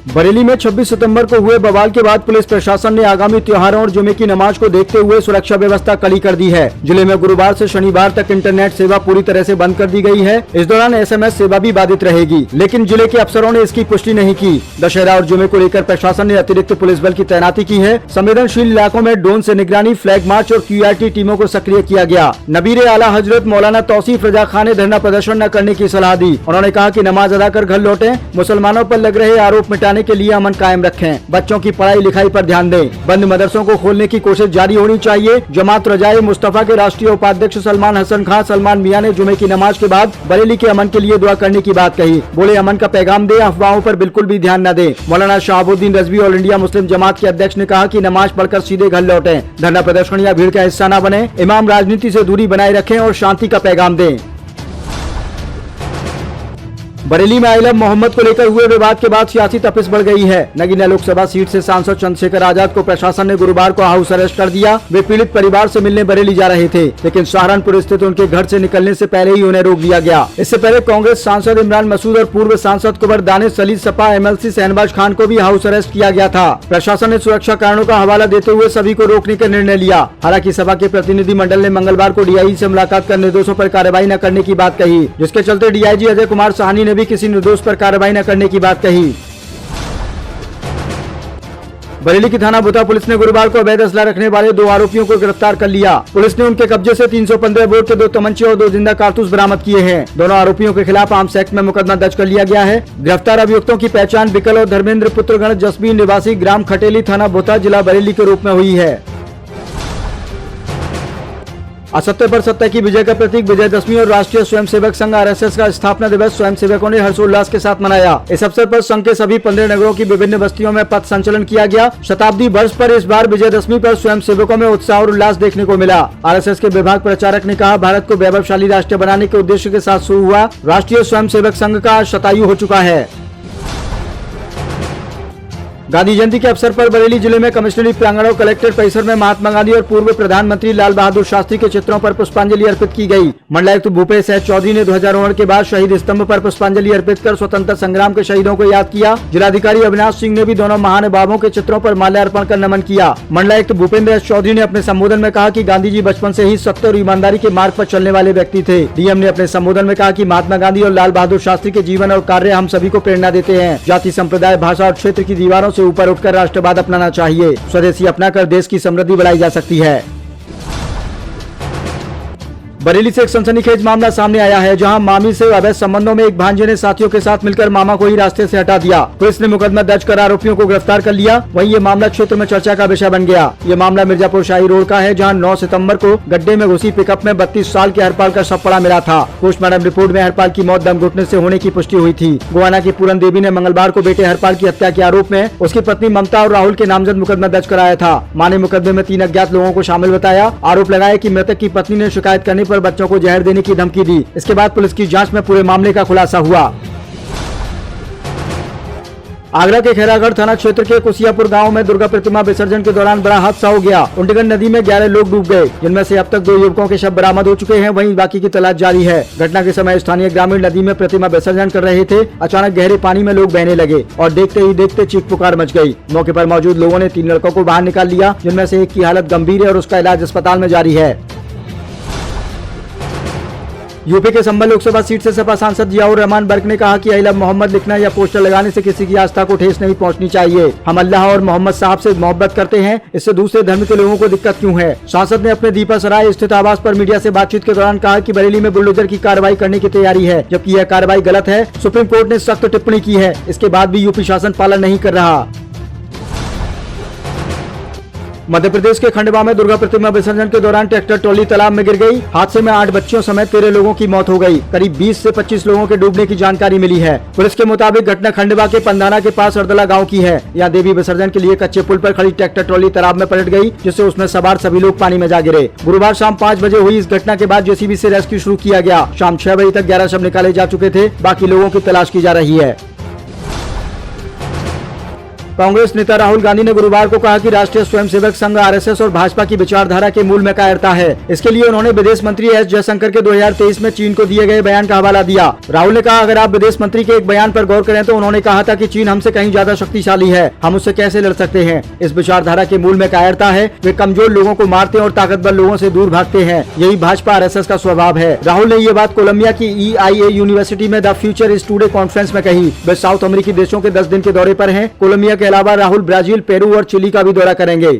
बरेली में 26 सितंबर को हुए बवाल के बाद पुलिस प्रशासन ने आगामी त्योहारों और जुमे की नमाज को देखते हुए सुरक्षा व्यवस्था कड़ी कर दी है। जिले में गुरुवार से शनिवार तक इंटरनेट सेवा पूरी तरह से बंद कर दी गई है। इस दौरान SMS सेवा भी बाधित रहेगी, लेकिन जिले के अफसरों ने इसकी पुष्टि नहीं की। दशहरा और जुमे को लेकर प्रशासन ने अतिरिक्त पुलिस बल की तैनाती की है। संवेदनशील इलाकों में ड्रोन से निगरानी, फ्लैग मार्च और QRT टीमों को सक्रिय किया गया। नबीर आला हजरत मौलाना तौसीफ रजा खान ने धरना प्रदर्शन न करने की सलाह दी। उन्होंने कहा कि नमाज अदा कर घर लौटें, मुसलमानों पर लग रहे आरोप मिटाने के लिए अमन कायम रखें, बच्चों की पढ़ाई लिखाई पर ध्यान दें। बंद मदरसों को खोलने की कोशिश जारी होनी चाहिए। जमात रजाए मुस्तफा के राष्ट्रीय उपाध्यक्ष सलमान हसन खान सलमान मियां ने जुमे की नमाज के बाद बरेली के अमन के लिए दुआ करने की बात कही। बोले, अमन का पैगाम दे, अफवाहों पर बिल्कुल भी ध्यान न दे। मौलाना Shahabuddin Razvi all India Muslim जमात के अध्यक्ष ने कहा कि नमाज पढ़कर सीधे घर लौटें, धरना प्रदर्शन या भीड़ का हिस्सा न बने, इमाम राजनीति से दूरी बनाए रखें और शांति का पैगाम दें। बरेली में आई लव मोहम्मद को लेकर हुए विवाद के बाद सियासी तपिश बढ़ गई है। नगीना लोकसभा सीट से सांसद चंद्रशेखर आजाद को प्रशासन ने गुरुवार को हाउस अरेस्ट कर दिया। वे पीड़ित परिवार से मिलने बरेली जा रहे थे, लेकिन सहारनपुर स्थित उनके घर से निकलने से पहले ही उन्हें रोक दिया गया। इससे पहले कांग्रेस सांसद इमरान मसूद और पूर्व सांसद कुंवर दानिश सलील सपा MLC शहनबाज खान को भी हाउस अरेस्ट किया गया था। प्रशासन ने सुरक्षा कारणों का हवाला देते हुए सभी को रोकने का निर्णय लिया। हालांकि सपा के प्रतिनिधि मंडल ने मंगलवार को DIG से मुलाकात कर निर्दोषों पर कार्रवाई न करने की बात कही, जिसके चलते DIG अजय कुमार साहनी ने भी किसी निर्दोष पर कार्रवाई न करने की बात कही। बरेली की थाना बुता पुलिस ने गुरुवार को अवैध असला रखने वाले 2 आरोपियों को गिरफ्तार कर लिया। पुलिस ने उनके कब्जे से 315 बोर के 2 तमंचे और 2 जिंदा कारतूस बरामद किए हैं। दोनों आरोपियों के खिलाफ आर्म्स एक्ट में मुकदमा दर्ज कर लिया गया है। गिरफ्तार अभियुक्तों की पहचान विकल और धर्मेंद्र पुत्रगण जसबी निवासी ग्राम खटेली थाना बुता जिला बरेली के रूप में हुई है। असत्य पर सत्य की विजय का प्रतीक विजयदशमी और राष्ट्रीय स्वयंसेवक संघ RSS का स्थापना दिवस स्वयंसेवकों ने हर्षोल्लास के साथ मनाया। इस अवसर पर संघ के सभी 15 नगरों की विभिन्न बस्तियों में पथ संचलन किया गया। शताब्दी वर्ष पर इस बार विजयदशमी पर स्वयंसेवकों में उत्साह और उल्लास देखने को मिला। RSS के विभाग प्रचारक ने कहा, भारत को वैभवशाली राष्ट्र बनाने के उद्देश्य के साथ शुरू हुआ राष्ट्रीय स्वयंसेवक संघ का शतायु हो चुका है। गांधी जयंती के अवसर पर बरेली जिले में कमिश्नरी प्रांगण और कलेक्ट्रेट परिसर में महात्मा गांधी और पूर्व प्रधानमंत्री लाल बहादुर शास्त्री के चित्रों पर पुष्पांजलि अर्पित की गई। मंडलायुक्त भूपेश एच चौधरी ने ध्वजारोहण के बाद शहीद स्तंभ पर पुष्पांजलि अर्पित कर स्वतंत्रता संग्राम के शहीदों को याद किया। जिलाधिकारी अविनाश सिंह ने भी दोनों महानुभावों के चित्रों पर माल्यार्पण कर नमन किया। मंडलायुक्त भूपेंद्र एच चौधरी ने अपने संबोधन में कहा कि गांधी जी बचपन से ही सत्य और ईमानदारी के मार्ग पर चलने वाले व्यक्ति थे। DM ने अपने संबोधन में कहा कि महात्मा गांधी और लाल बहादुर शास्त्री के जीवन और कार्य हम सभी को प्रेरणा देते हैं। जाति, संप्रदाय, भाषा और क्षेत्र की दीवारों से ऊपर उठकर राष्ट्रवाद अपनाना चाहिए। स्वदेशी अपनाकर देश की समृद्धि बढ़ाई जा सकती है। बरेली से एक सनसनीखेज मामला सामने आया है, जहां मामी से अवैध संबंधों में एक भांजे ने साथियों के साथ मिलकर मामा को ही रास्ते से हटा दिया। पुलिस ने मुकदमा दर्ज कर आरोपियों को गिरफ्तार कर लिया। वहीं ये मामला क्षेत्र में चर्चा का विषय बन गया। ये मामला मिर्जापुर शाही रोड का है, जहां 9 सितंबर को गड्ढे में घुसी पिकअप में 32 साल के हरपाल का शव पड़ा मिला था। पोस्टमार्टम रिपोर्ट में हरपाल की मौत दम घुटने से होने की पुष्टि हुई थी। गोवाना की पूरन देवी ने मंगलवार को बेटे हरपाल की हत्या के आरोप में उसकी पत्नी ममता और राहुल के नामजद मुकदमा दर्ज कराया था। मां ने मुकदमे में 3 अज्ञात लोगों को शामिल बताया। आरोप लगाया कि मृतक की पत्नी ने शिकायत करने पर बच्चों को जहर देने की धमकी दी। इसके बाद पुलिस की जांच में पूरे मामले का खुलासा हुआ। आगरा के खैरागढ़ थाना क्षेत्र के कुसियापुर गांव में दुर्गा प्रतिमा विसर्जन के दौरान बड़ा हादसा हो गया। उंडीगढ़ नदी में 11 लोग डूब गए, जिनमें से अब तक 2 युवकों के शव बरामद हो चुके हैं। वहीं बाकी की तलाश जारी है। घटना के समय स्थानीय ग्रामीण नदी में प्रतिमा विसर्जन कर रहे थे। अचानक गहरे पानी में लोग बहने लगे और देखते ही देखते चीख पुकार मच गई। मौके पर मौजूद लोगों ने 3 लड़कों को बाहर निकाल लिया, जिनमें से एक की हालत गंभीर है और उसका इलाज अस्पताल में जारी है। यूपी के संभल लोकसभा सीट से सपा सांसद जियाउर रहमान बर्क ने कहा कि आई लव मोहम्मद लिखना या पोस्टर लगाने से किसी की आस्था को ठेस नहीं पहुंचनी चाहिए। हम अल्लाह और मोहम्मद साहब से मोहब्बत करते हैं, इससे दूसरे धर्म के लोगों को दिक्कत क्यों है। सांसद ने अपने दीपा सराय स्थित आवास पर मीडिया से बातचीत के दौरान कहा कि बरेली में बुलडोजर की कार्रवाई करने की तैयारी है, जबकि यह कार्रवाई गलत है। सुप्रीम कोर्ट ने सख्त टिप्पणी की है, इसके बाद भी यूपी शासन पालन नहीं कर रहा। मध्य प्रदेश के खंडवा में दुर्गा प्रतिमा विसर्जन के दौरान ट्रैक्टर ट्रॉली तालाब में गिर गई। हादसे में 8 बच्चियों समेत 13 लोगों की मौत हो गई। करीब 20 से 25 लोगों के डूबने की जानकारी मिली है। पुलिस के मुताबिक घटना खंडवा के पंधाना के पास अरदला गांव की है। यहाँ देवी विसर्जन के लिए कच्चे पुल पर खड़ी ट्रैक्टर ट्रॉली तालाब में पलट गई, जिससे उसमें सवार सभी लोग पानी में जा गिरे। गुरुवार शाम 5 बजे हुई इस घटना के बाद JCB से रेस्क्यू शुरू किया गया। शाम 6 बजे तक 11 शव निकाले जा चुके थे। बाकी लोगों की तलाश की जा रही है। कांग्रेस नेता राहुल गांधी ने गुरुवार को कहा कि राष्ट्रीय स्वयंसेवक संघ आरएसएस और भाजपा की विचारधारा के मूल में कायरता है। इसके लिए उन्होंने विदेश मंत्री एस जयशंकर के 2023 में चीन को दिए गए बयान का हवाला दिया। राहुल ने कहा, अगर आप विदेश मंत्री के एक बयान पर गौर करें तो उन्होंने कहा था कि चीन हमसे कहीं ज्यादा शक्तिशाली है, हम उससे कैसे लड़ सकते हैं। इस विचारधारा के मूल में कायरता है। वे कमजोर लोगों को मारते हैं और ताकतवर लोगों से दूर भागते हैं। यही भाजपा आरएसएस का स्वभाव है। राहुल ने ये बात कोलंबिया की EIA यूनिवर्सिटी में the future is today conference में कही। वे साउथ अमेरिकी देशों के 10 दिन के दौरे पर हैं। कोलंबिया के अलावा राहुल ब्राजील, पेरू और चिली का भी दौरा करेंगे।